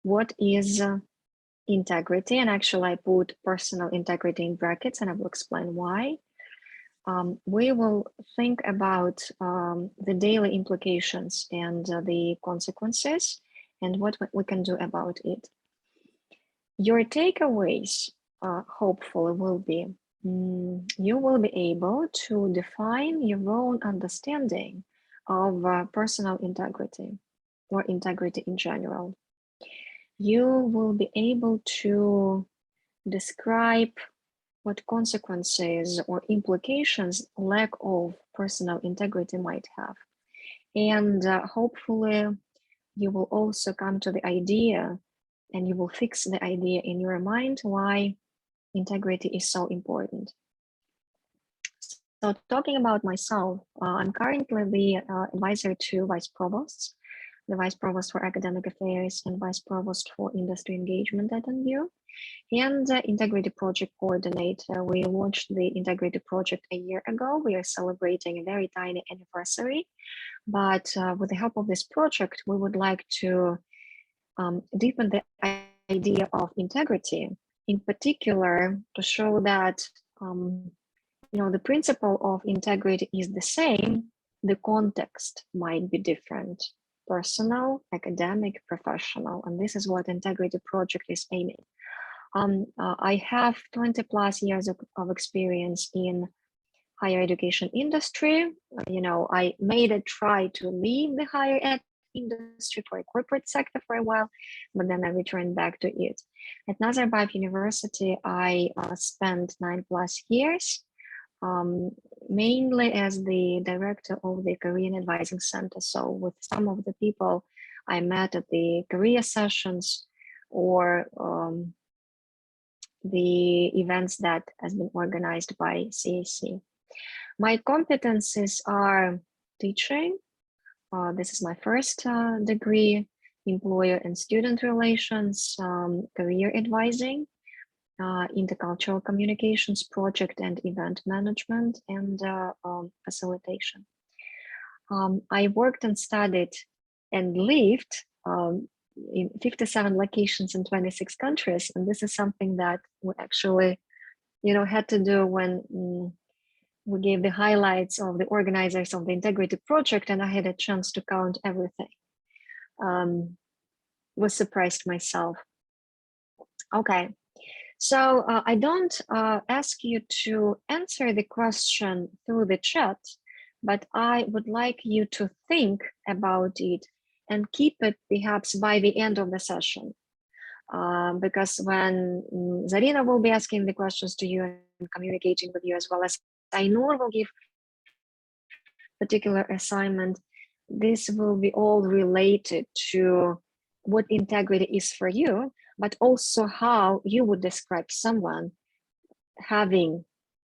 what is integrity, and actually I put personal integrity in brackets, and I will explain why. We will think about the daily implications and the consequences and what we can do about it. Your takeaways, hopefully, will be you will be able to define your own understanding of personal integrity or integrity in general. You will be able to describe what consequences or implications lack of personal integrity might have. And hopefully you will also come to the idea, and you will fix the idea in your mind why integrity is so important. So talking about myself, I'm currently the advisor to Vice Provosts, the Vice Provost for Academic Affairs and Vice Provost for Industry Engagement at NU, and Integrity Project Coordinator. We launched the Integrity Project a year ago. We are celebrating a very tiny anniversary, but with the help of this project, we would like to deepen the idea of integrity, in particular to show that the principle of integrity is the same, the context might be different: personal, academic, professional, and this is what Integrity Project is aiming. I have 20 plus years of experience in higher education industry. I made a try to leave the higher ed industry for a corporate sector for a while, but then I returned back to it. At Nazarbayev University, I spent 9 plus years, mainly as the director of the Korean Advising Center. So with some of the people I met at the Korea sessions or the events that has been organized by CAC. My competencies are teaching. This is my first degree, employer and student relations, career advising, intercultural communications, project and event management, and facilitation. I worked and studied and lived in 57 locations in 26 countries, and this is something that we actually, had to do when we gave the highlights of the organizers of the Integrity Project, and I had a chance to count everything. Was surprised myself. Okay. So I don't ask you to answer the question through the chat, but I would like you to think about it and keep it perhaps by the end of the session. Because when Zarina will be asking the questions to you and communicating with you, as well as Ainur will give particular assignment, this will be all related to what integrity is for you, but also how you would describe someone having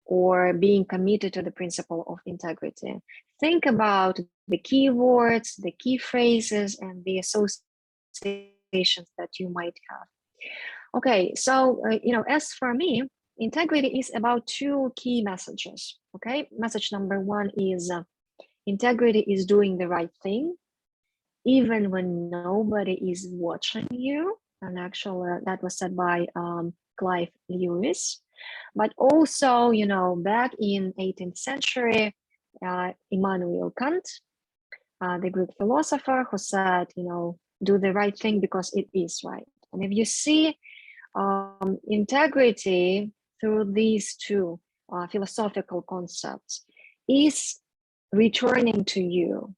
or being committed to the principle of integrity. Think about the key words, the key phrases, and the associations that you might have. Okay, so, as for me, integrity is about 2 key messages, okay? Message number 1 is integrity is doing the right thing, even when nobody is watching you. And actually that was said by Clive Lewis. But also, back in 18th century, Immanuel Kant, the Greek philosopher, who said, do the right thing because it is right. And if you see integrity through these 2 philosophical concepts is returning to you.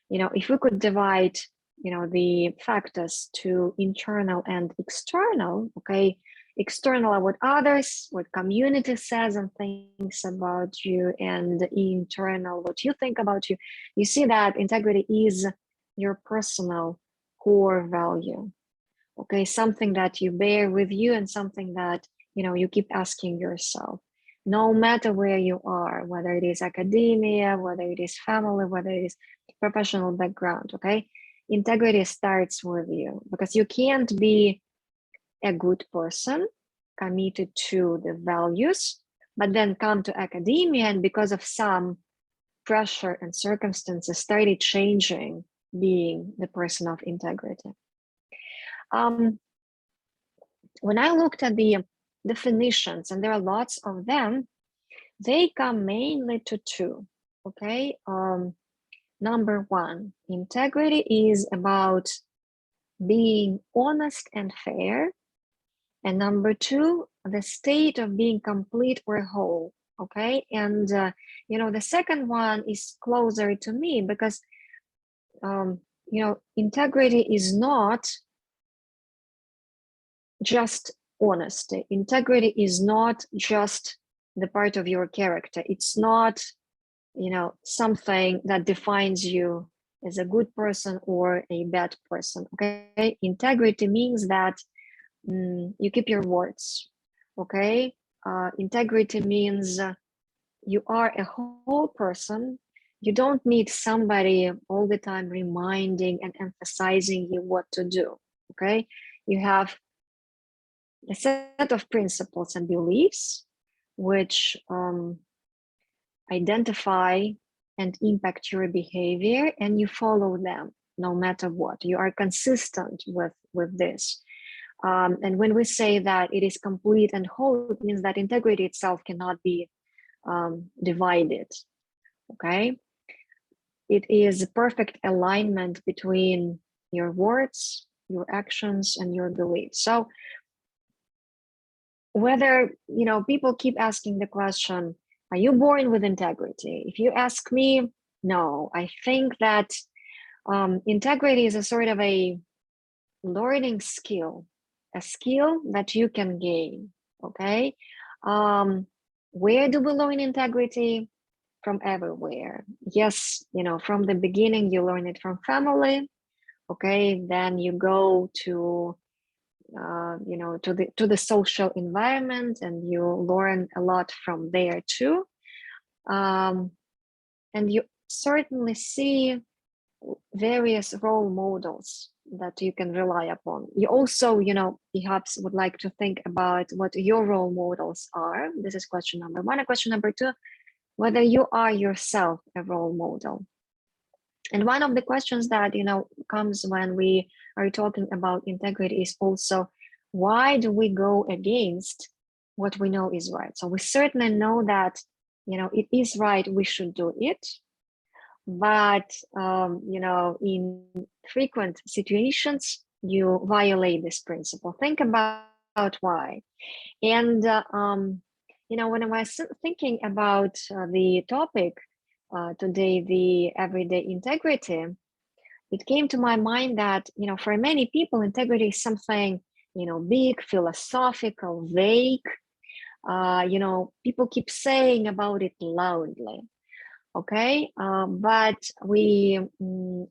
If we could divide, the factors to internal and external, okay? External are what others, what community says and thinks about you, and internal, what you think about you. You see that integrity is your personal core value, okay? Something that you bear with you and something that, you keep asking yourself, no matter where you are, whether it is academia, whether it is family, whether it is professional background, okay? Integrity starts with you, because you can't be a good person committed to the values, but then come to academia and because of some pressure and circumstances started changing being the person of integrity. When I looked at the definitions, and there are lots of them, they come mainly to two, okay? Number one, integrity is about being honest and fair. And number two, the state of being complete or whole, okay? And, the second one is closer to me because, integrity is not just honesty. Integrity is not just the part of your character. It's not, something that defines you as a good person or a bad person, okay? Integrity means that you keep your words, okay? Integrity means you are a whole person. You don't need somebody all the time reminding and emphasizing you what to do, okay? You have a set of principles and beliefs which identify and impact your behavior, and you follow them no matter what. You are consistent with this. And when we say that it is complete and whole, it means that integrity itself cannot be divided, okay? It is a perfect alignment between your words, your actions, and your beliefs. So whether, people keep asking the question, are you born with integrity? If you ask me, no. I think that integrity is a sort of a learning skill, a skill that you can gain, okay? Where do we learn integrity? From everywhere. Yes, from the beginning, you learn it from family, okay? Then you go to, to the social environment, and you learn a lot from there too. And you certainly see various role models that you can rely upon. You also, perhaps would like to think about what your role models are. This is question number one. And question number two, whether you are yourself a role model. And one of the questions that, comes when we are talking about integrity is also, why do we go against what we know is right? So we certainly know that, it is right, we should do it. But, in frequent situations, you violate this principle. Think about why. And, when I was thinking about the topic today, the everyday integrity, it came to my mind that, for many people, integrity is something, big, philosophical, vague. People keep saying about it loudly. Okay, but we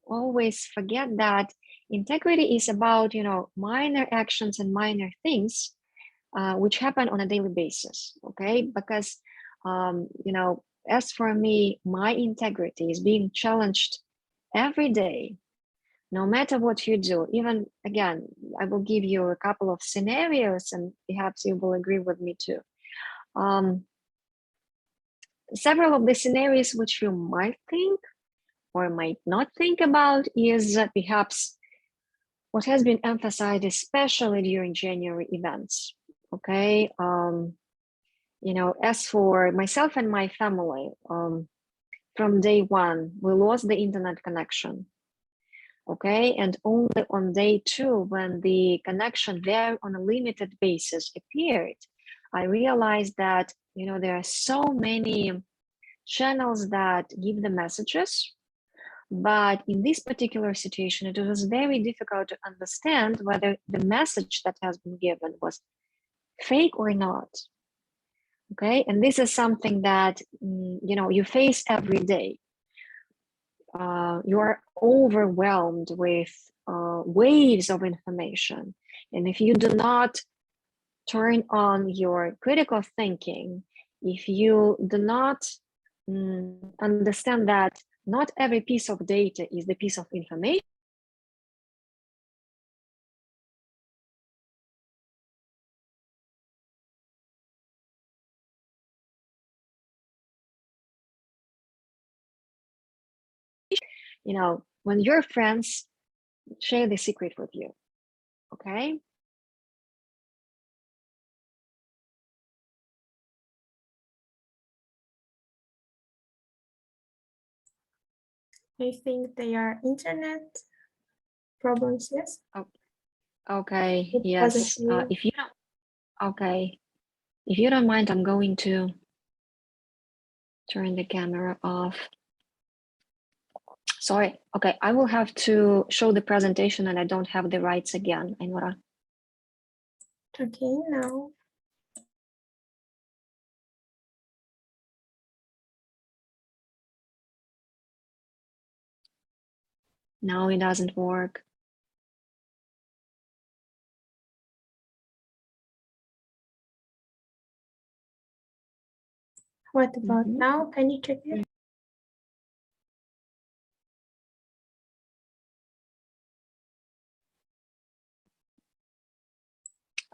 always forget that integrity is about, minor actions and minor things which happen on a daily basis, okay? Because, as for me, my integrity is being challenged every day, no matter what you do. Even, again, I will give you a couple of scenarios, and perhaps you will agree with me too. Several of the scenarios which you might think or might not think about is perhaps what has been emphasized, especially during January events. Okay, as for myself and my family, from day one, we lost the internet connection. Okay, and only on day two, when the connection there on a limited basis appeared, I realized that, there are so many channels that give the messages, but in this particular situation, it was very difficult to understand whether the message that has been given was fake or not. Okay, and this is something that, you face every day. You are overwhelmed with waves of information. And if you do not turn on your critical thinking, if you do not understand that not every piece of data is the piece of information, when your friends share the secret with you, Okay. I think they are internet problems, yes? Oh, okay, It yes. If you don't, okay. If you don't mind, I'm going to turn the camera off. Sorry, okay, I will have to show the presentation and I don't have the rights again, Ainora. Okay, now. No, it doesn't work. What about now? Can you check it?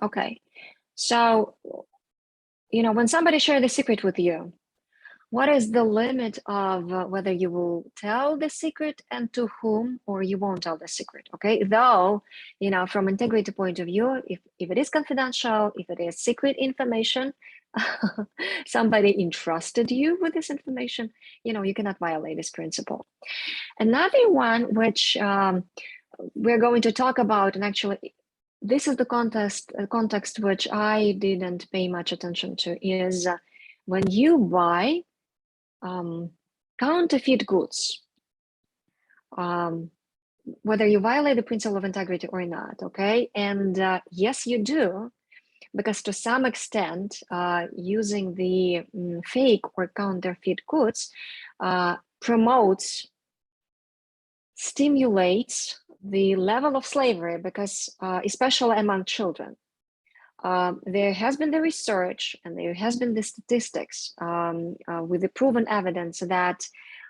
Okay, so, you know, when somebody shares the secret with you, what is the limit of whether you will tell the secret and to whom, or you won't tell the secret, okay? Though, you know, from integrity point of view, if it is confidential, if it is secret information, somebody entrusted you with this information, you know, you cannot violate this principle. Another one, which we're going to talk about, and actually, this is the context which I didn't pay much attention to, is when you buy counterfeit goods, whether you violate the principle of integrity or not, okay? And yes, you do, because to some extent, using the fake or counterfeit goods promotes, stimulates the level of slavery, because especially among children. There has been the research and there has been the statistics with the proven evidence that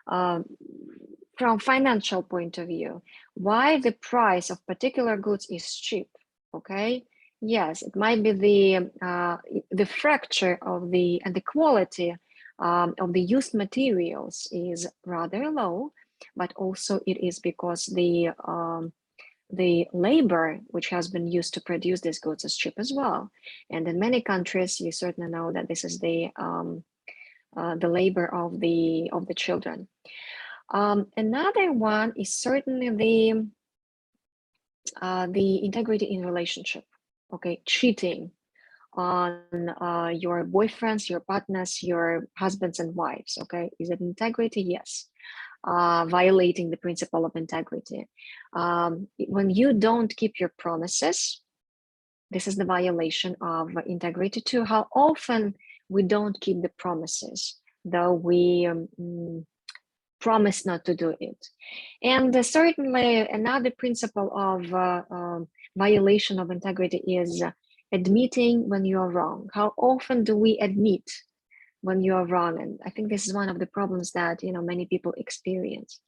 from financial point of view, why the price of particular goods is cheap, okay? Yes, it might be the fracture of and the quality of the used materials is rather low, but also it is because the labor which has been used to produce these goods is cheap as well. And in many countries, you certainly know that this is the labor of the children. Another one is certainly the integrity in relationship. Okay, cheating on your boyfriends, your partners, your husbands and wives. Okay, is it integrity? Yes. Violating the principle of integrity. When you don't keep your promises, this is the violation of integrity too. How often we don't keep the promises, though we promise not to do it. And certainly another principle of violation of integrity is admitting when you are wrong. How often do we admit when you are wrong? And I think this is one of the problems that, you know, many people experience.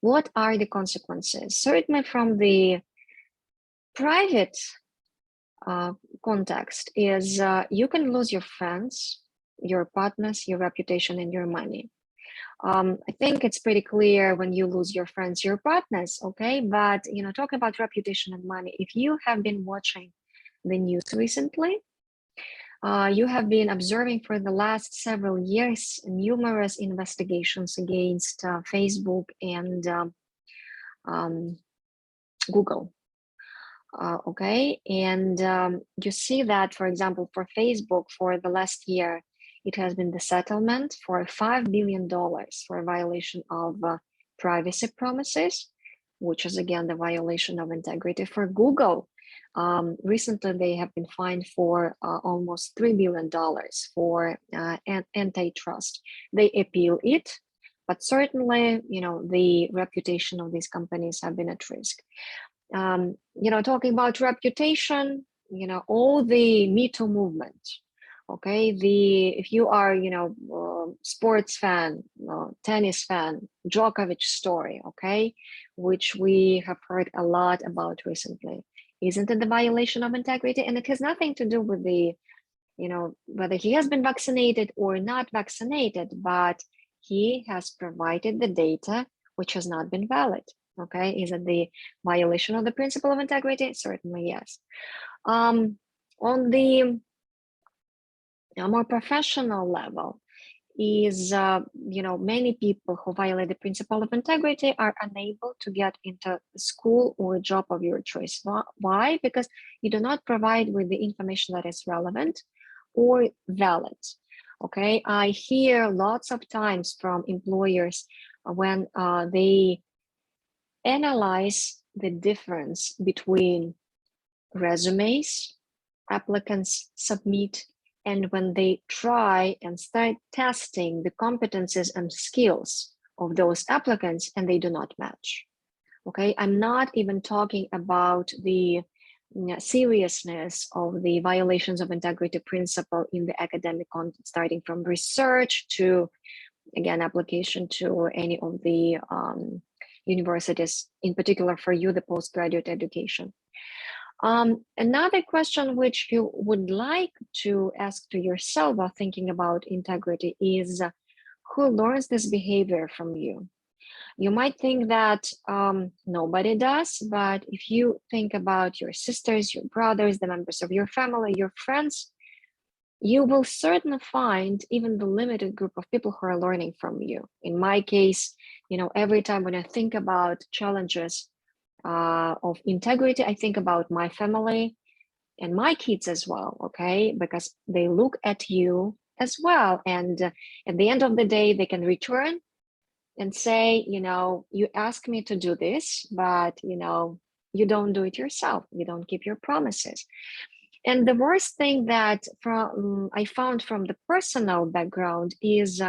What are the consequences? Certainly from the private context is you can lose your friends, your partners, your reputation, and your money. I think it's pretty clear when you lose your friends, your partners, okay? But, you know, talking about reputation and money, if you have been watching the news recently, you have been observing for the last several years numerous investigations against Facebook and Google. Okay, and you see that, for example, for Facebook, for the last year, it has been the settlement for $5 billion for a violation of privacy promises, which is again the violation of integrity. For Google, recently they have been fined for almost $3 billion for antitrust. They appeal it, but certainly, you know, the reputation of these companies have been at risk. You know, talking about reputation, you know, all the Me Too movement, okay, if you are, you know, sports fan, tennis fan, Djokovic story, okay, which we have heard a lot about recently, isn't it the violation of integrity? And it has nothing to do with the, you know, whether he has been vaccinated or not vaccinated, but he has provided the data which has not been valid. Okay, is it the violation of the principle of integrity? Certainly, yes. On the more professional level, is many people who violate the principle of integrity are unable to get into school or a job of your choice. Why? Because you do not provide with the information that is relevant or valid. Okay, I hear lots of times from employers when they analyze the difference between resumes applicants submit and when they try and start testing the competencies and skills of those applicants and they do not match. Okay, I'm not even talking about the seriousness of the violations of integrity principle in the academic content, starting from research to, again, application to any of the universities, in particular for you, the postgraduate education. Another question which you would like to ask to yourself while thinking about integrity is who learns this behavior from you? You might think that nobody does, but if you think about your sisters, your brothers, the members of your family, your friends, you will certainly find even the limited group of people who are learning from you. In my case, every time when I think about challenges of integrity, I think about my family and my kids as well, okay? Because they look at you as well. And at the end of the day, they can return and say, you asked me to do this, but, you don't do it yourself. You don't keep your promises. And the worst thing that I found from the personal background is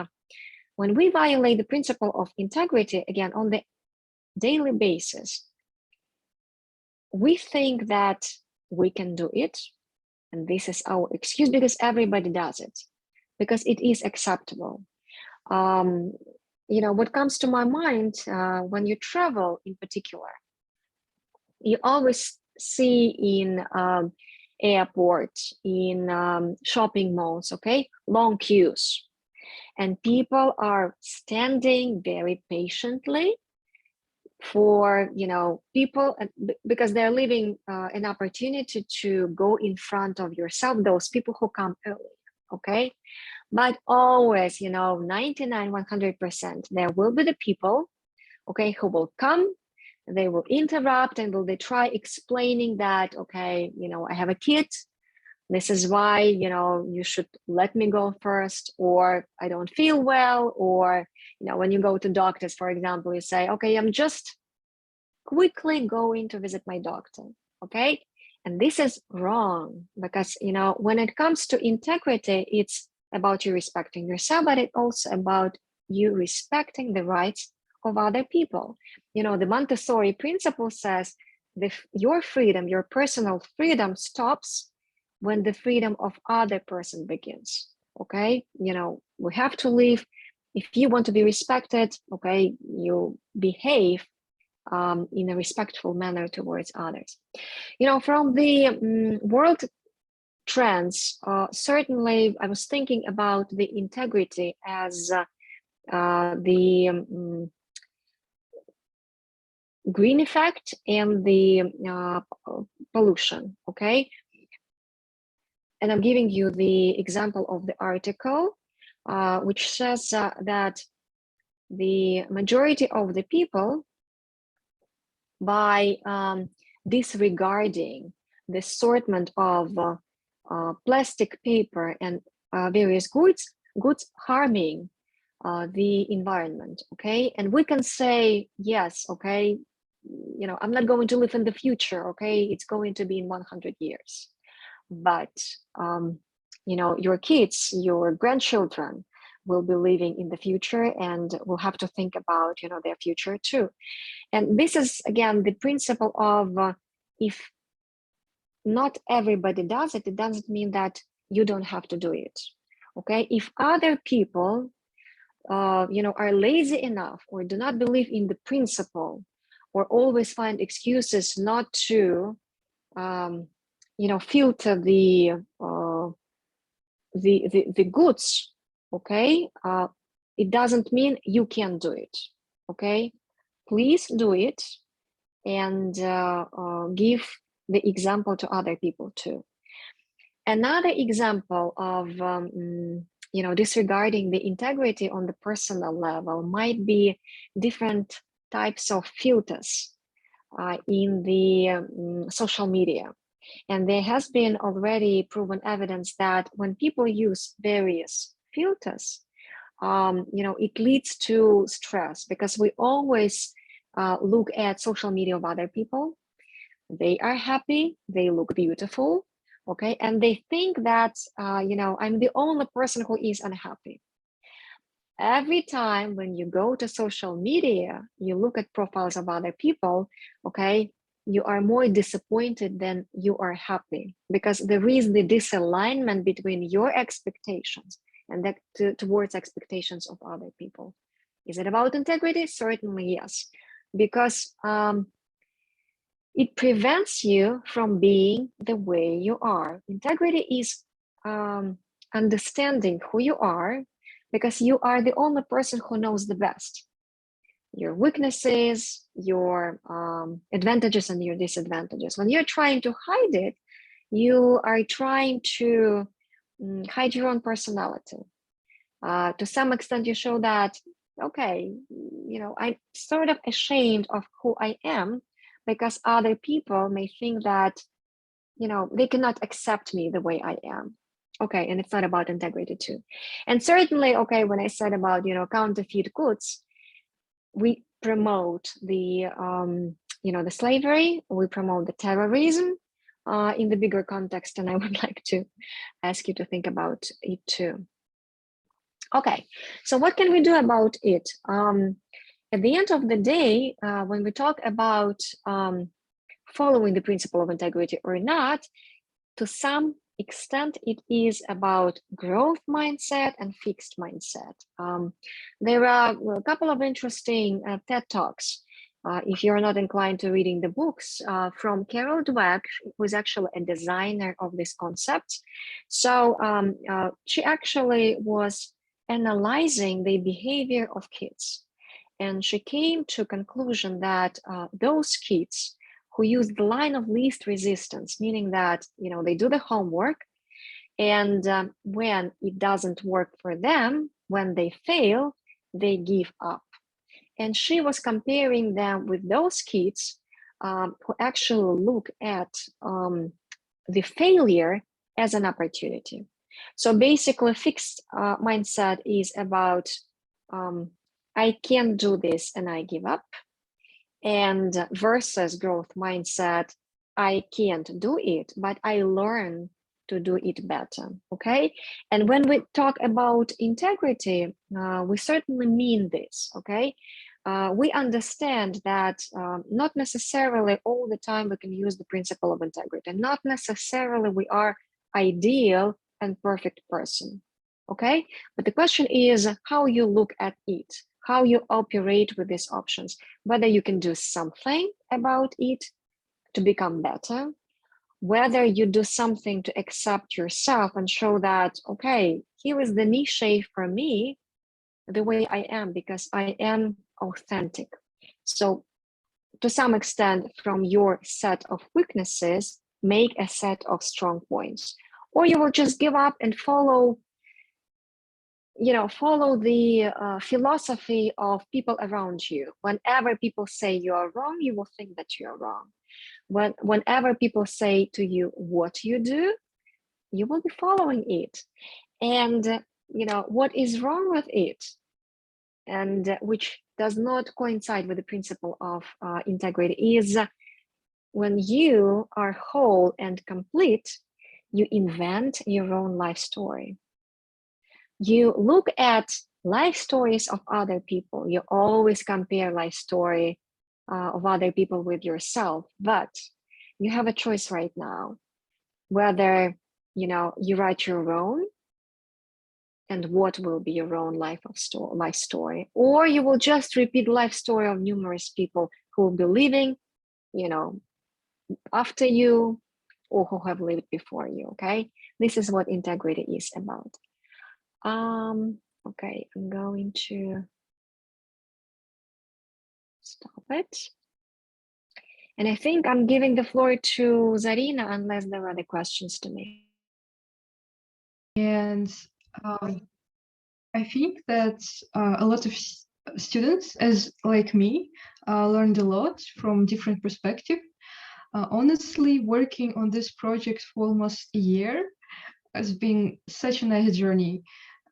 when we violate the principle of integrity, again, on the daily basis, we think that we can do it. And this is our excuse because everybody does it, because it is acceptable. What comes to my mind when you travel in particular, you always see in airports, in shopping malls, okay, long queues. And people are standing very patiently for people, because they're leaving an opportunity to go in front of yourself, those people who come early, okay? But always, 99, 100%, there will be the people, okay, who will come, they will interrupt and will they try explaining that, okay, I have a kid, this is why, you should let me go first, or I don't feel well, or, when you go to doctors, for example, you say, okay, I'm just quickly going to visit my doctor, okay? And this is wrong because, when it comes to integrity, it's about you respecting yourself, but it's also about you respecting the rights of other people. The Montessori principle says your freedom, your personal freedom stops when the freedom of other person begins, okay? We have to live, if you want to be respected, okay, you behave in a respectful manner towards others. From the world trends, certainly I was thinking about the integrity as the green effect and the pollution, okay? And I'm giving you the example of the article, which says that the majority of the people, by disregarding the assortment of plastic, paper, and various goods harming the environment, okay? And we can say, yes, okay, I'm not going to live in the future, okay? It's going to be in 100 years. But, your kids, your grandchildren will be living in the future and will have to think about, their future too. And this is, again, the principle of if not everybody does it, it doesn't mean that you don't have to do it, okay? If other people, are lazy enough or do not believe in the principle or always find excuses not to, filter the goods, okay? It doesn't mean you can't do it, okay? please do it and give the example to other people too. Another example of disregarding the integrity on the personal level might be different types of filters in the social media. And there has been already proven evidence that when people use various filters, it leads to stress, because we always look at social media of other people. They are happy, they look beautiful, okay, and they think that I'm the only person who is unhappy. Every time when you go to social media, you look at profiles of other people, okay, you are more disappointed than you are happy, because there is the disalignment between your expectations and that towards expectations of other people. Is it about integrity? Certainly yes, because it prevents you from being the way you are. Integrity is understanding who you are, because you are the only person who knows the best. Your weaknesses, your advantages and your disadvantages. When you're trying to hide it, you are trying to hide your own personality. To some extent, you show that, okay, I'm sort of ashamed of who I am, because other people may think that, they cannot accept me the way I am. Okay, and it's not about integrity too. And certainly, okay, when I said about, counterfeit goods, we promote the, the slavery, we promote the terrorism in the bigger context, and I would like to ask you to think about it too. Okay, so what can we do about it? At the end of the day, when we talk about following the principle of integrity or not, to some extent, it is about growth mindset and fixed mindset. There are a couple of interesting TED Talks, if you're not inclined to reading the books, from Carol Dweck, who is actually a designer of this concept. So she actually was analyzing the behavior of kids. And she came to a conclusion that those kids who use the line of least resistance, meaning that, they do the homework, and when it doesn't work for them, when they fail, they give up. And she was comparing them with those kids who actually look at the failure as an opportunity. So basically, fixed mindset is about, I can't do this and I give up. And versus growth mindset, I can't do it, but I learn to do it better, okay? And when we talk about integrity, we certainly mean this, okay? We understand that not necessarily all the time we can use the principle of integrity, and not necessarily we are ideal and perfect person, okay? But the question is how you look at it, how you operate with these options, whether you can do something about it to become better, whether you do something to accept yourself and show that, okay, here is the niche for me, the way I am, because I am authentic. So to some extent, from your set of weaknesses, make a set of strong points, or you will just give up and follow the philosophy of people around you. Whenever people say you are wrong, you will think that you are wrong. Whenever people say to you what you do, you will be following it. And what is wrong with it, and which does not coincide with the principle of integrity, is when you are whole and complete, you invent your own life story. You look at life stories of other people. You always compare life story of other people with yourself, but you have a choice right now, whether you write your own and what will be your own life story, or you will just repeat life story of numerous people who will be living, after you, or who have lived before you. Okay, this is what integrity is about. Okay, I'm going to Stop it. And I think I'm giving the floor to Zarina unless there are other questions to me. And I think that a lot of students, as like me, learned a lot from different perspectives. Honestly, working on this project for almost a year has been such a nice journey.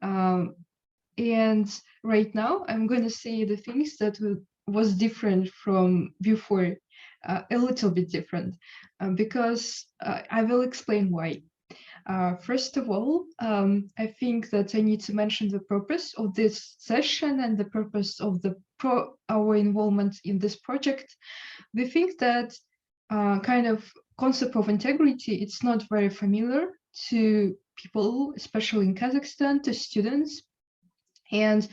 And right now, I'm going to say the things that was different from before, a little bit different, because I will explain why. First of all, I think that I need to mention the purpose of this session and the purpose of our involvement in this project. We think that kind of concept of integrity, it's not very familiar to people, especially in Kazakhstan, to students. And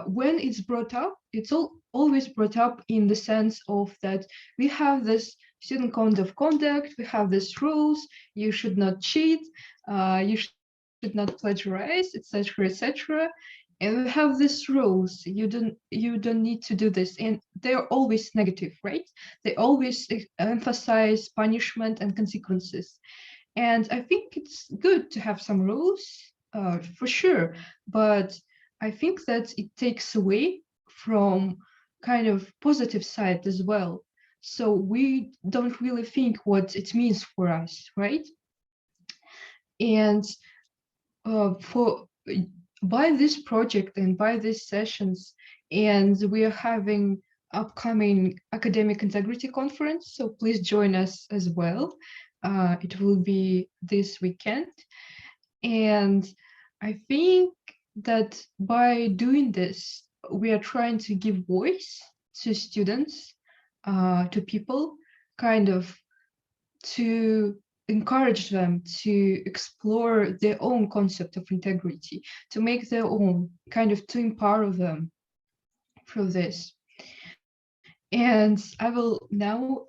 when it's brought up, it's always brought up in the sense of that we have this student code of conduct, we have these rules, you should not cheat, you should not plagiarize, etc., etc. And we have these rules, you don't need to do this, and they're always negative, right? They always emphasize punishment and consequences. And I think it's good to have some rules, for sure, but I think that it takes away from kind of positive side as well. So we don't really think what it means for us, right? And by this project and by these sessions, and we are having upcoming academic integrity conference, so please join us as well. It will be this weekend. And I think that by doing this, we are trying to give voice to students, to people, kind of to encourage them to explore their own concept of integrity, to make their own, kind of to empower them through this. And I will now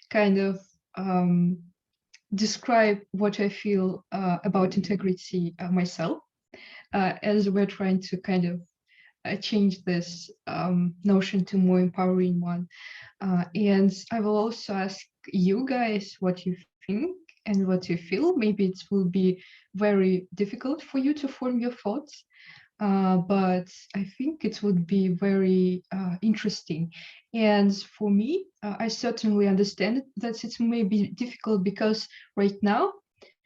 kind of describe what I feel about integrity myself, as we're trying to kind of change this notion to more empowering one. And I will also ask you guys what you think and what you feel. Maybe it will be very difficult for you to form your thoughts, but I think it would be very interesting. And for me, I certainly understand that it may be difficult because right now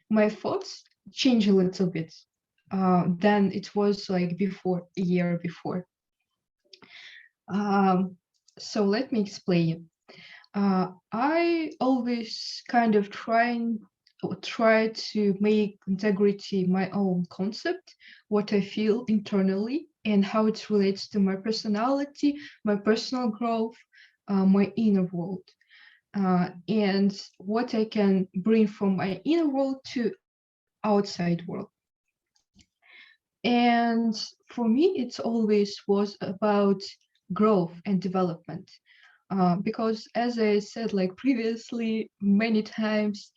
my thoughts change a little bit than it was like before, a year before. So let me explain. I always kind of try to make integrity my own concept, what I feel internally and how it relates to my personality, my personal growth, my inner world, and what I can bring from my inner world to outside world. And for me, it always was about growth and development. Because as I said, like previously, many times,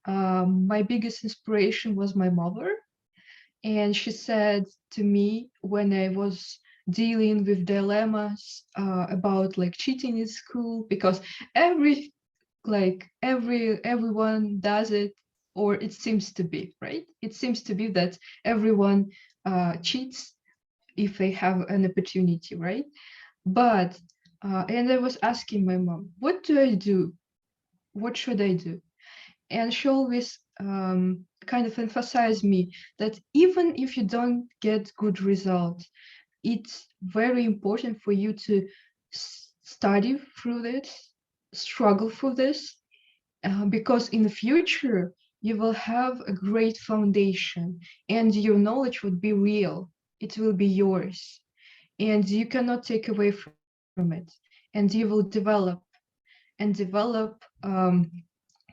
my biggest inspiration was my mother. And she said to me when I was dealing with dilemmas about like cheating in school, because everyone does it, or it seems to be, right? It seems to be that everyone cheats if they have an opportunity, right? But and I was asking my mom, what do I do? What should I do? And she always kind of emphasized me that even if you don't get good results, it's very important for you to study through this, struggle through this, because in the future, you will have a great foundation and your knowledge would be real. It will be yours and you cannot take away from it. And you will develop and develop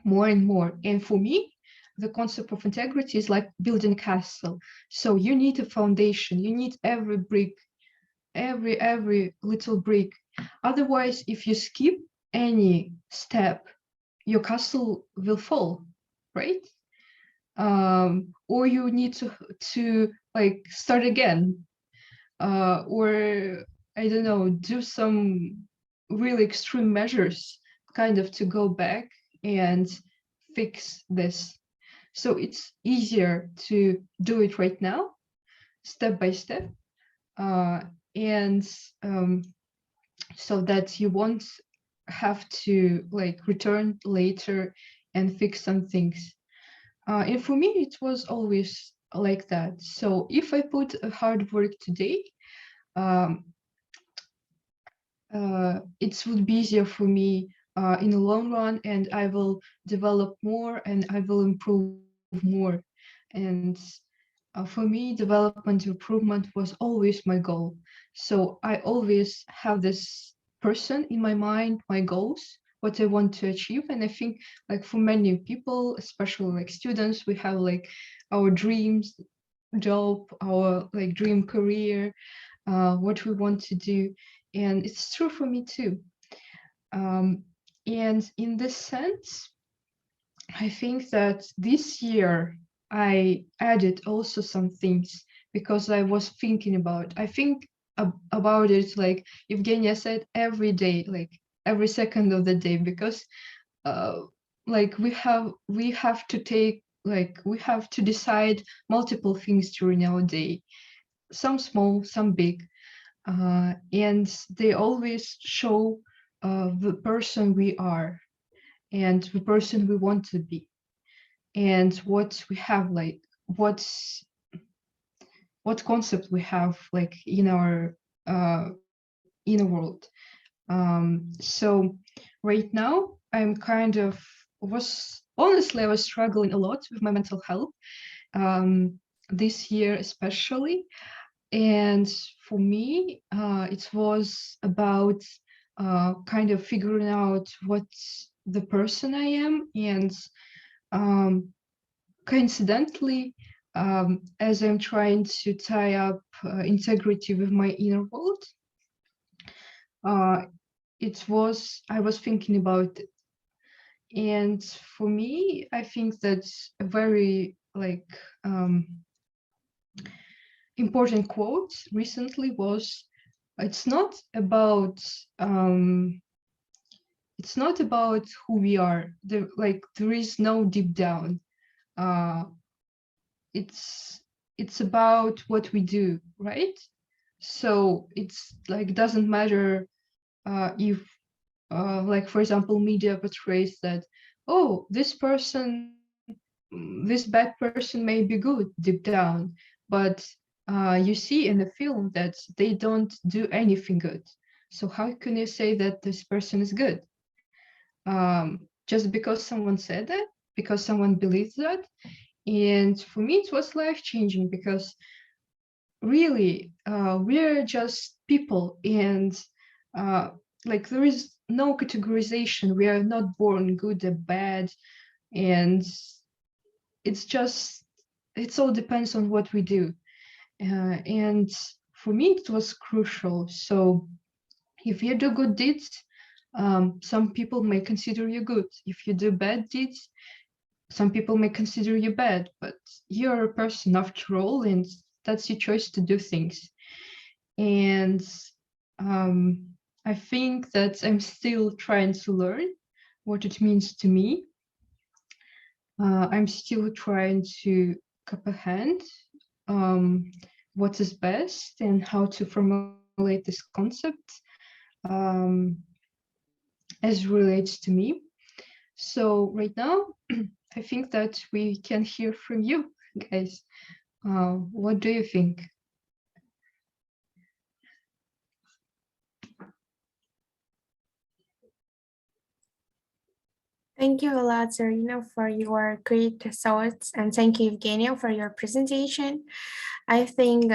more and more. And for me, the concept of integrity is like building a castle. So you need a foundation, you need every brick, every little brick. Otherwise, if you skip any step, your castle will fall, right? Or you need to like start again, or I don't know, do some really extreme measures kind of to go back and fix this. So it's easier to do it right now, step by step, and so that you won't have to like return later and fix some things. And for me, it was always like that. So if I put a hard work today, it would be easier for me in the long run, and I will develop more and I will improve more. And for me, development improvement was always my goal. So I always have this person in my mind, my goals, what I want to achieve. And I think like for many people, especially like students, we have like our dreams, job, our like dream career, what we want to do. And it's true for me too. And in this sense, I think that this year I added also some things because I was thinking about, I think about it like Evgenia said, every day, like every second of the day, because like we have to take, like we have to decide multiple things during our day, some small, some big, and they always show the person we are and the person we want to be, and what we have, like what concept we have like in our inner world. So right now I'm kind of honestly I was struggling a lot with my mental health this year especially, and for me it was about kind of figuring out what the person I am, and coincidentally, as I'm trying to tie up integrity with my inner world, I was thinking about it. And for me, I think that's a very like important quote recently was, it's not about who we are. There is no deep down. It's about what we do, right? So it's like doesn't matter if like for example media portrays that, oh, this bad person may be good deep down, but you see in the film that they don't do anything good. So how can you say that this person is good? Just because someone said that, because someone believes that. And for me, it was life-changing because really, we're just people, and like there is no categorization. We are not born good or bad, and it all depends on what we do. And for me, it was crucial. So if you do good deeds, some people may consider you good. If you do bad deeds, some people may consider you bad, but you're a person after all, and that's your choice to do things. And I think that I'm still trying to learn what it means to me. I'm still trying to comprehend what is best and how to formulate this concept as it relates to me. So right now, I think that we can hear from you guys. What do you think? Thank you a lot, Zarina, for your great thoughts, and thank you, Evgenia, for your presentation. I think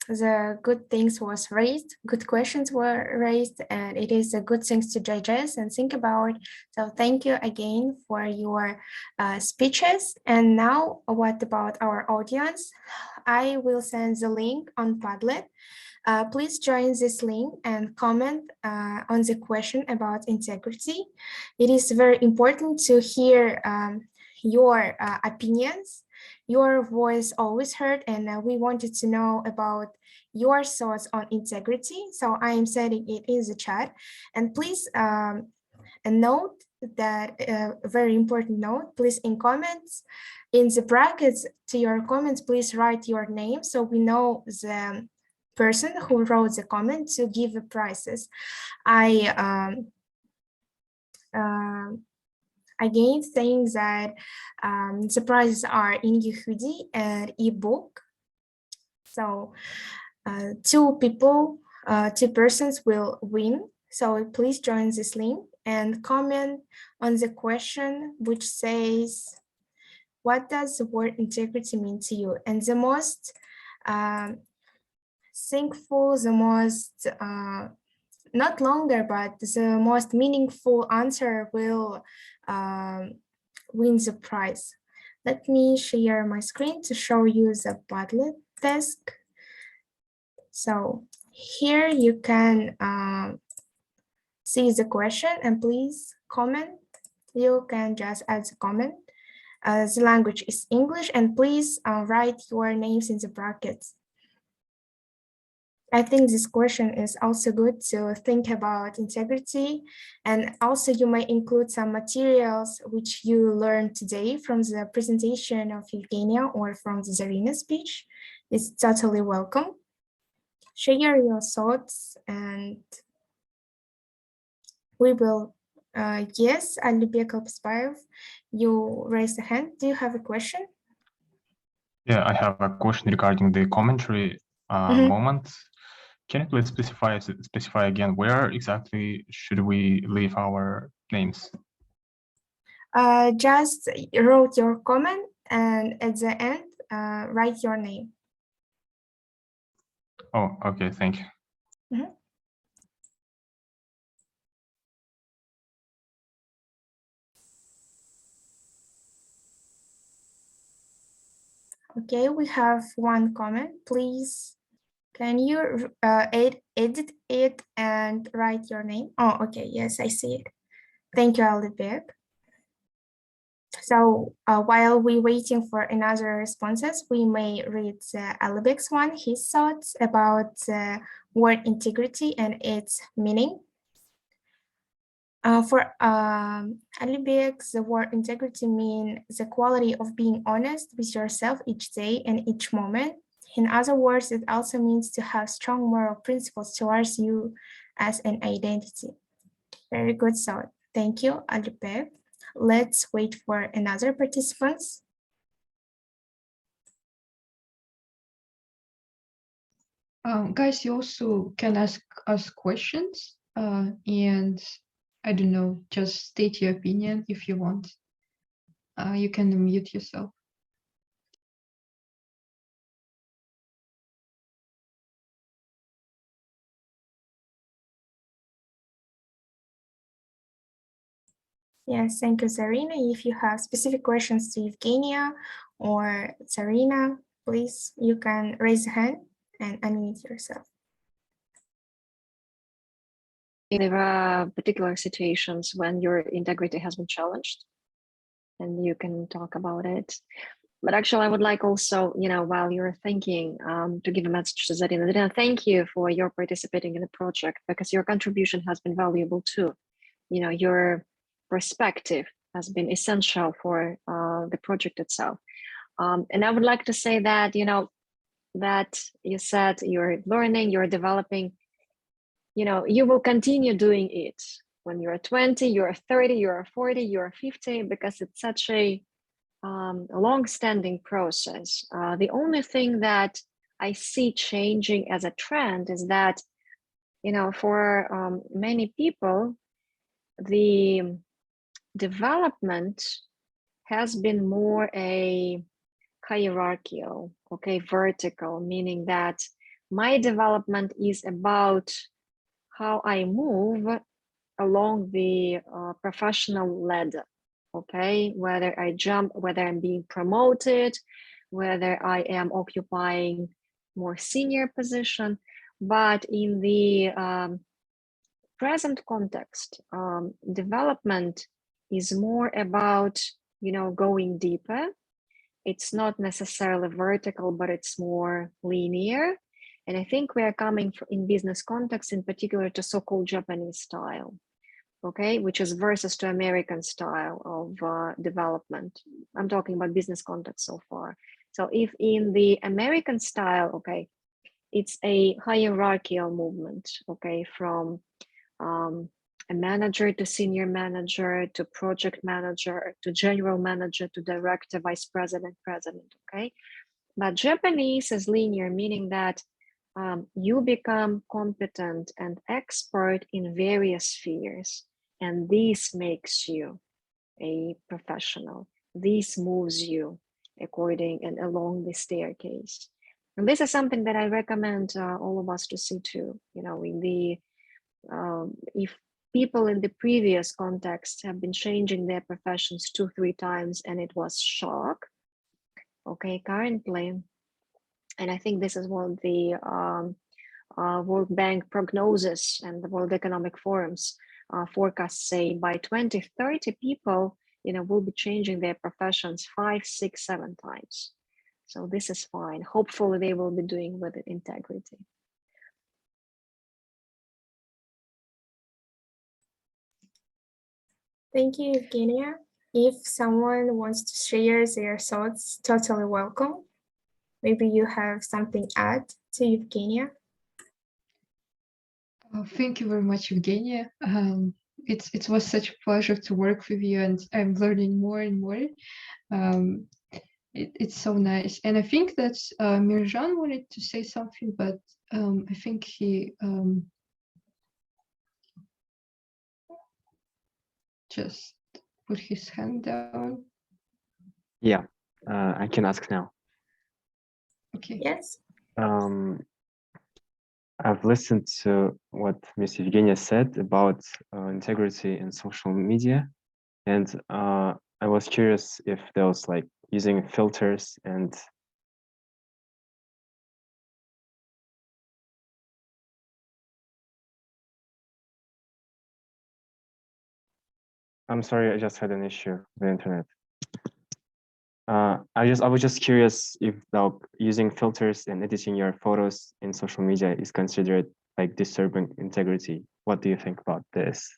the good things was raised, good questions were raised, and it is a good things to digest and think about. So thank you again for your speeches. And now, what about our audience? I will send the link on Padlet. Please join this link and comment on the question about integrity. It is very important to hear your opinions. Your voice always heard, and we wanted to know about your thoughts on integrity. So I am setting it in the chat, and please a note that very important note, please in comments, in the brackets to your comments, please write your name so we know the person who wrote the comment to give the prizes. Again, saying that the prizes are in hoodie and ebook. So two persons will win. So please join this link and comment on the question which says, what does the word integrity mean to you? And the most thankful, the most, not longer, but the most meaningful answer will win the prize. Let me share my screen to show you the Padlet task. So here you can see the question, and please comment. You can just add the comment. The language is English, and please write your names in the brackets. I think this question is also good to think about integrity, and also you may include some materials which you learned today from the presentation of Evgenia or from the Zarina speech. It's totally welcome. Share your thoughts, and we will, yes, Alibek Alpsbayev, you raised a hand. Do you have a question? Yeah, I have a question regarding the commentary moment. Can you please specify again where exactly should we leave our names? Just wrote your comment, and at the end, write your name. Oh, okay, thank you. Okay, we have one comment. Please, can you edit it and write your name? Oh, okay, yes, I see it. Thank you, Alibek. So while we're waiting for another responses, we may read Alibek's one, his thoughts about word integrity and its meaning. For Alibek, the word integrity means the quality of being honest with yourself each day and each moment. In other words, it also means to have strong moral principles towards you as an identity. Very good thought. Thank you, Alibek. Let's wait for another participants. Guys, you also can ask us questions, and I don't know, just state your opinion if you want. You can unmute yourself. Yes, thank you, Zarina. If you have specific questions to Evgenia or Zarina, please, you can raise a hand and unmute yourself. There are particular situations when your integrity has been challenged, and you can talk about it. But actually, I would like also, while you're thinking, to give a message to Zarina. Zarina, thank you for your participating in the project, because your contribution has been valuable too. Your perspective has been essential for the project itself. And I would like to say that, that you said you're learning, you're developing, you will continue doing it when you're 20, you're 30, you're 40, you're 50, because it's such a long-standing process. The only thing that I see changing as a trend is that, for many people, the development has been more a hierarchical, vertical, meaning that my development is about how I move along the professional ladder, whether I jump, whether I'm being promoted, whether I am occupying more senior position. But in the present context, development is more about, going deeper. It's not necessarily vertical, but it's more linear. And I think we are coming in business context, in particular to so-called Japanese style, okay, which is versus to American style of development. I'm talking about business context so far. So if in the American style, okay, it's a hierarchical movement, okay, from a manager to senior manager to project manager to general manager to director, vice president, president, okay? But Japanese is linear, meaning that you become competent and expert in various spheres, and this makes you a professional. This moves you according and along the staircase. And this is something that I recommend all of us to see too. You know, in the if people in the previous context have been changing their professions 2-3 times and it was shock, okay, currently, and I think this is what the World Bank prognosis and the World Economic Forum's forecasts say, by 2030 people, you know, will be changing their professions 5, 6, 7 times. So this is fine. Hopefully they will be doing with it integrity. Thank you, Evgenia. If someone wants to share their thoughts, totally welcome. Maybe you have something to add to Evgenia. Thank you very much, Evgenia. It was such a pleasure to work with you, and I'm learning more and more. It's so nice. And I think that Mirjan wanted to say something, but I think he just put his hand down. Yeah, I can ask now. Okay. Yes. I've listened to what Ms. Evgenia said about integrity in social media, and I was curious if there was like using filters and I'm sorry, I just had an issue with the internet. I was just curious if using filters and editing your photos in social media is considered like disturbing integrity. What do you think about this?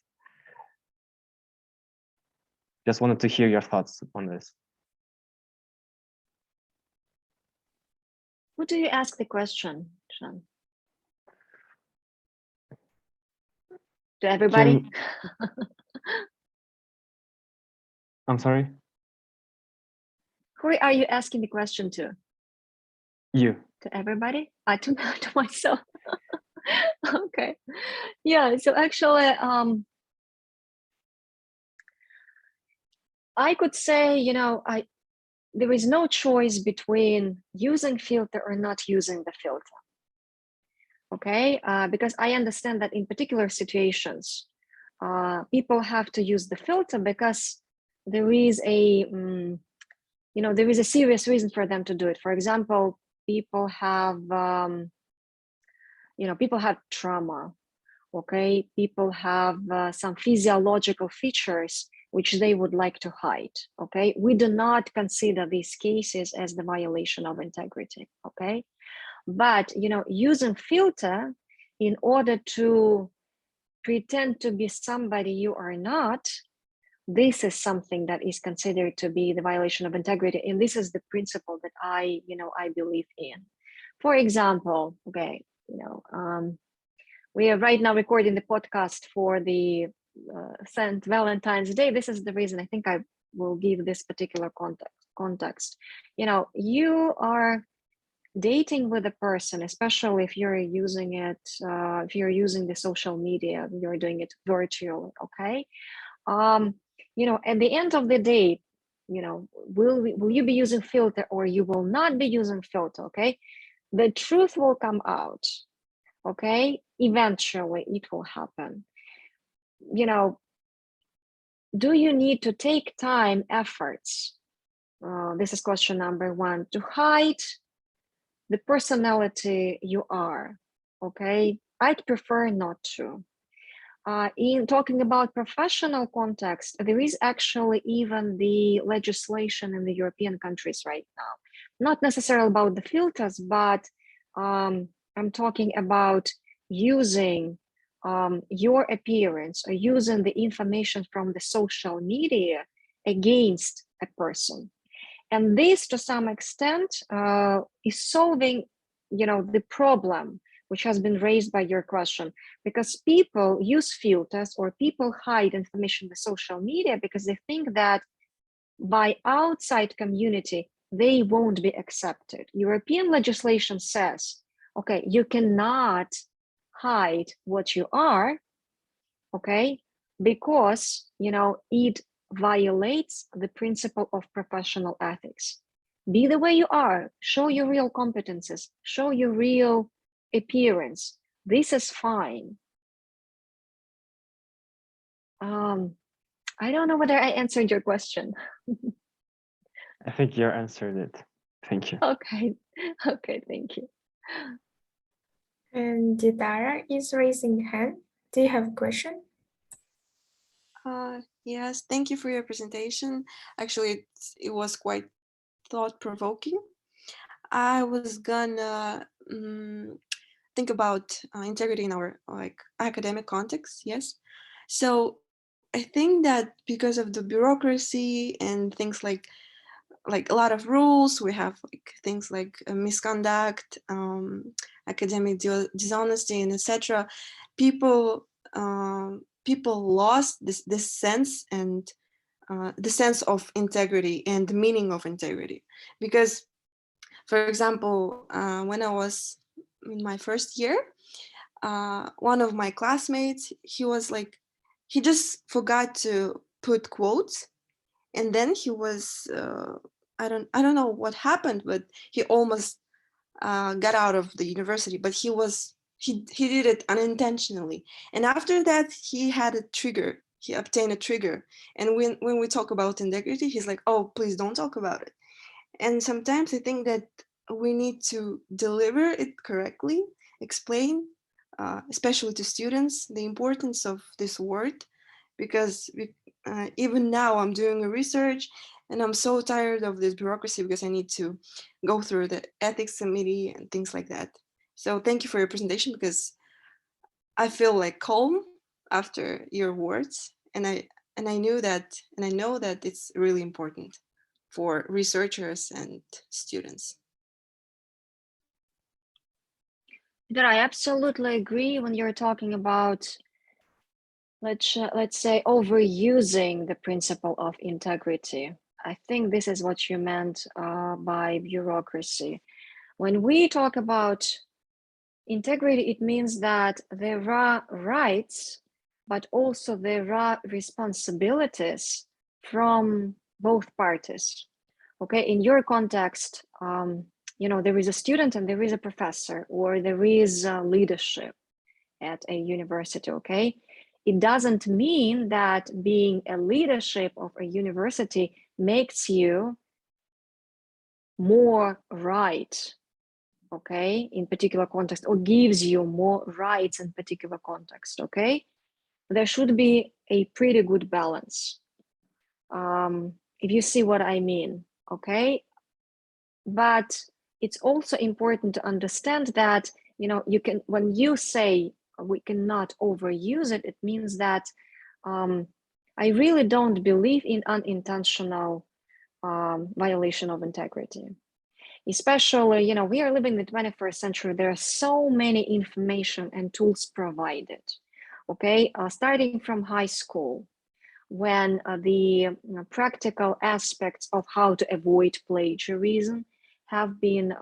Just wanted to hear your thoughts on this. Who do you ask the question, Sean? To everybody? I'm sorry? Who are you asking the question to? You. To everybody? To myself. Okay. Yeah, so actually, I could say, you know, there is no choice between using filter or not using the filter. Okay, because I understand that in particular situations, people have to use the filter because there is a, you know, there is a serious reason for them to do it. For example, people have, you know, people have trauma. Okay, people have some physiological features which they would like to hide. Okay, we do not consider these cases as the violation of integrity. Okay, but you know, using filter in order to pretend to be somebody you are not, this is something that is considered to be the violation of integrity, and this is the principle that I believe in. For example, okay, you know, we are right now recording the podcast for the St. Valentine's Day. This is the reason I think I will give this particular context. You know, you are dating with a person, especially if you're using it, if you're using the social media, you're doing it virtually, okay? You know, at the end of the day, you know, will you be using filter or you will not be using filter, okay? The truth will come out, okay? Eventually it will happen. You know, do you need to take time, efforts? This is question number 1, to hide the personality you are, okay? I'd prefer not to. In talking about professional context, there is actually even the legislation in the European countries right now, not necessarily about the filters, but I'm talking about using your appearance or using the information from the social media against a person. And this, to some extent, is solving, the problem which has been raised by your question, because people use filters or people hide information with social media because they think that by outside community, they won't be accepted. European legislation says, okay, you cannot hide what you are, okay, because, it violates the principle of professional ethics. Be the way you are, show your real competences, show your real appearance. This is fine. I don't know whether I answered your question. I think you answered it. Thank you. Okay, thank you. And Didara is raising her hand. Do you have a question? Yes, thank you for your presentation. Actually, it was quite thought-provoking. I was gonna think about integrity in our academic context. Yes, so I think that because of the bureaucracy and things like a lot of rules, we have things like misconduct, academic dishonesty, and etc. People lost this sense and the sense of integrity and the meaning of integrity. Because, for example, when I was in my first year, one of my classmates, he just forgot to put quotes, and then he was I don't know what happened, but he almost got out of the university, but he did it unintentionally. And after that, he had a trigger. He obtained a trigger. And when we talk about integrity, he's like, oh, please don't talk about it. And sometimes I think that we need to deliver it correctly, explain, especially to students, the importance of this word, because even now I'm doing a research and I'm so tired of this bureaucracy because I need to go through the ethics committee and things like that. So thank you for your presentation, because I feel like calm after your words, and I know that it's really important for researchers and students. I absolutely agree when you're talking about, let's say, overusing the principle of integrity. I think this is what you meant by bureaucracy. When we talk about integrity, it means that there are rights, but also there are responsibilities from both parties. Okay, in your context, there is a student and there is a professor, or there is leadership at a university, okay? It doesn't mean that being a leadership of a university makes you more right, okay, in particular context, or gives you more rights in particular context, okay? There should be a pretty good balance, if you see what I mean, okay? But it's also important to understand that, when you say we cannot overuse it, it means that I really don't believe in unintentional violation of integrity. Especially, we are living in the 21st century. There are so many information and tools provided, okay? Starting from high school, when the practical aspects of how to avoid plagiarism have been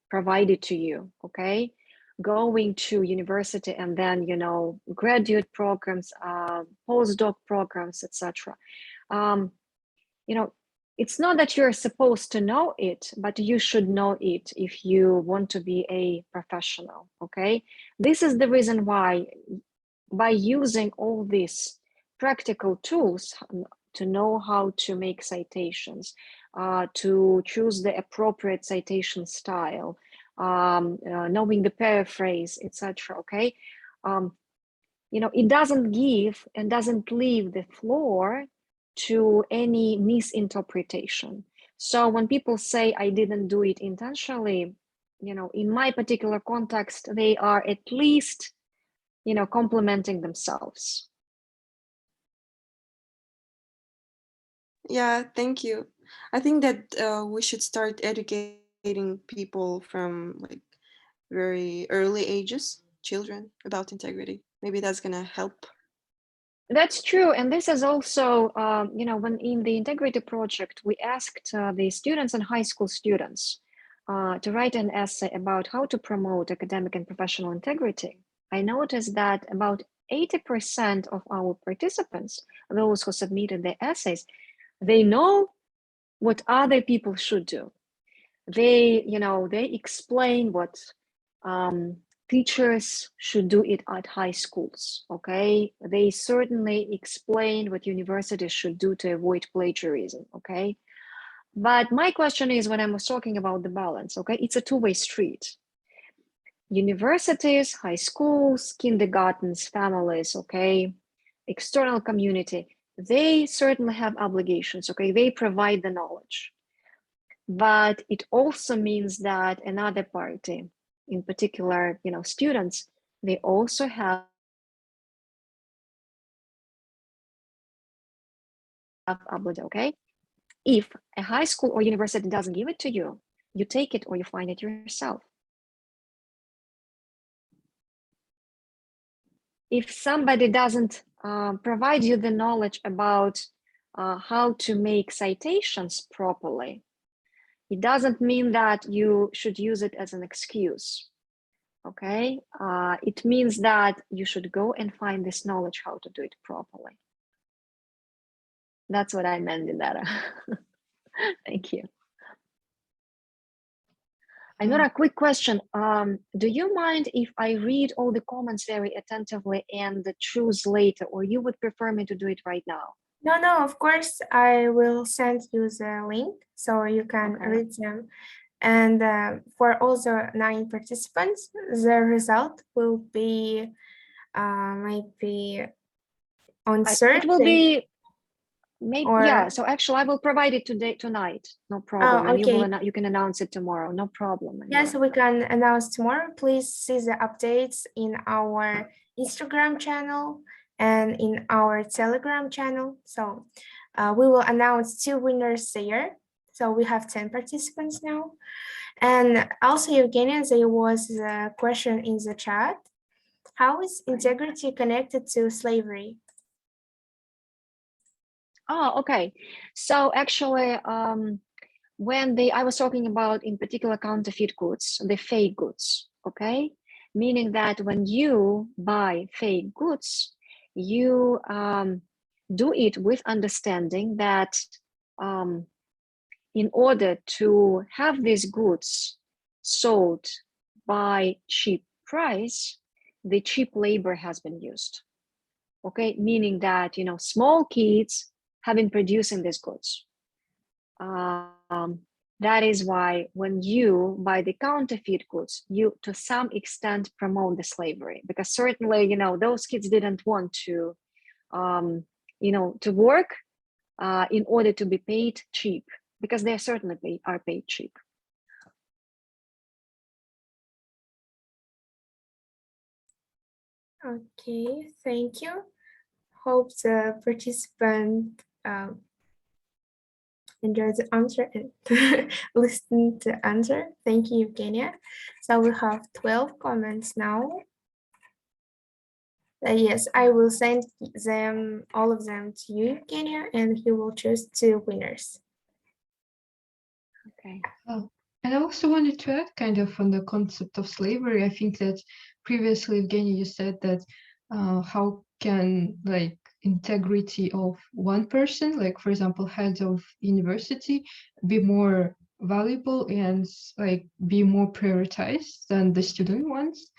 provided to you, okay? Going to university and then, graduate programs, postdoc programs, etc. It's not that you're supposed to know it, but you should know it if you want to be a professional, okay? This is the reason why, by using all these practical tools to know how to make citations, to choose the appropriate citation style, knowing the paraphrase, etc., okay? It doesn't give and doesn't leave the floor to any misinterpretation. So when people say I didn't do it intentionally, you know, in my particular context, they are at least, you know, complementing themselves. Yeah, thank you. I think that we should start educating people from like very early ages, children, about integrity. Maybe that's gonna help. That's true. And this is also, you know, when in the integrity project, we asked the students and high school students to write an essay about how to promote academic and professional integrity. I noticed that about 80% of our participants, those who submitted their essays, they know what other people should do. They, you know, they explain what teachers should do it at high schools, okay? They certainly explain what universities should do to avoid plagiarism, okay? But my question is, when I was talking about the balance, okay, it's a two-way street. Universities, high schools, kindergartens, families, okay, external community, they certainly have obligations, okay? They provide the knowledge. But it also means that another party, in particular, you know, students, they also have obligation, okay? If a high school or university doesn't give it to you, you take it or you find it yourself. If somebody doesn't provide you the knowledge about how to make citations properly, it doesn't mean that you should use it as an excuse, okay? It means that you should go and find this knowledge how to do it properly. That's what I meant in that. Thank you. I got a quick question. Do you mind if I read all the comments very attentively and choose later, or you would prefer me to do it right now? No, of course, I will send you the link so you can read them. And for all the 9 participants, the result will be maybe on Thursday. It will be maybe, yeah. So actually, I will provide it tonight. No problem. Oh, okay. And you can announce it tomorrow. No problem. Yes, we can announce tomorrow. Please see the updates in our Instagram channel and in our Telegram channel. So we will announce 2 winners there. So we have 10 participants now. And also, Evgenia, there was a question in the chat. How is integrity connected to slavery? Oh, okay. So actually, when I was talking about, in particular, counterfeit goods, the fake goods, okay? Meaning that when you buy fake goods, you do it with understanding that in order to have these goods sold by cheap price, the cheap labor has been used, okay? Meaning that, you know, small kids have been producing these goods. That is why when you buy the counterfeit goods, you to some extent promote the slavery, because certainly, you know, those kids didn't want to, you know, to work in order to be paid cheap, because they certainly are paid cheap. Okay, thank you. Hope the participant enjoy the answer and listen to the answer. Thank you, Evgenia. So we have 12 comments now. Yes, I will send them, all of them to you, Evgenia, and you will choose 2 winners. Okay. Oh, and I also wanted to add kind of on the concept of slavery. I think that previously, Evgenia, you said that how can like integrity of one person, like for example, head of university, be more valuable and like be more prioritized than the student ones.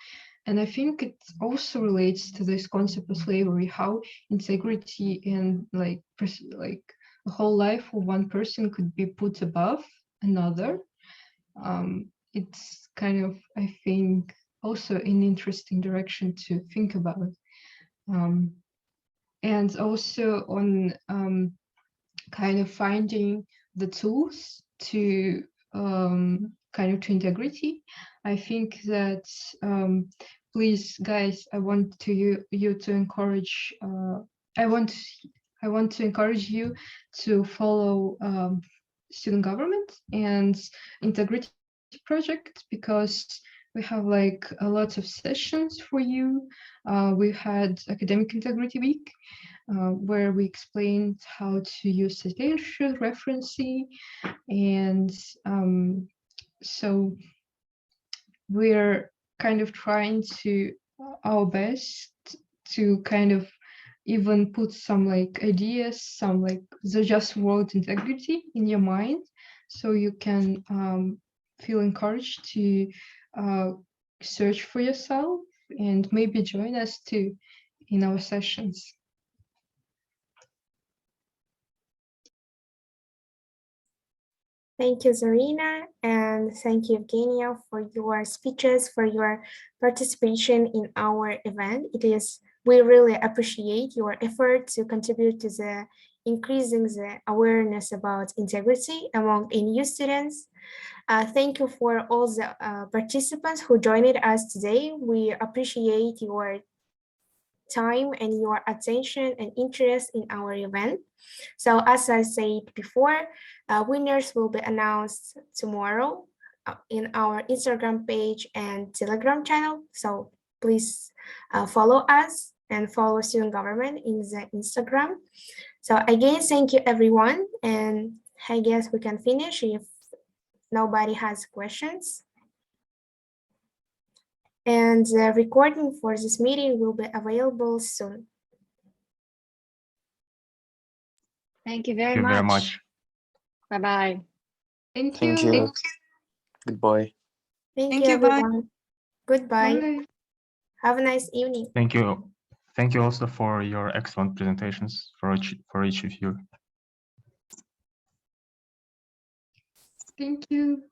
And I think it also relates to this concept of slavery, how integrity and like the whole life of one person could be put above another. It's kind of, I think, also an interesting direction to think about. And also on kind of finding the tools to kind of to integrity. I think that please, guys, I want to you to encourage. I want to encourage you to follow student government and integrity project, because we have like a lot of sessions for you. We had academic integrity week where we explained how to use citation referencing, and so we're kind of trying to our best to kind of even put some like ideas, some like the just word integrity in your mind, so you can feel encouraged to search for yourself and maybe join us too in our sessions. Thank you, Zarina, and thank you, Evgenia, for your speeches, for your participation in our event. We really appreciate your effort to contribute to the increasing the awareness about integrity among NU students. Thank you for all the participants who joined us today. We appreciate your time and your attention and interest in our event. So as I said before, winners will be announced tomorrow in our Instagram page and Telegram channel. So please follow us and follow student government in the Instagram. So again, thank you everyone. And I guess we can finish if nobody has questions. And the recording for this meeting will be available soon. Thank you very Thank you much. very much. Bye-bye. Thank Thank you. you. Goodbye. Thank you, bye. everyone. Goodbye. Bye. Have a nice evening. Thank you. Thank you also for your excellent presentations for each of you. Thank you.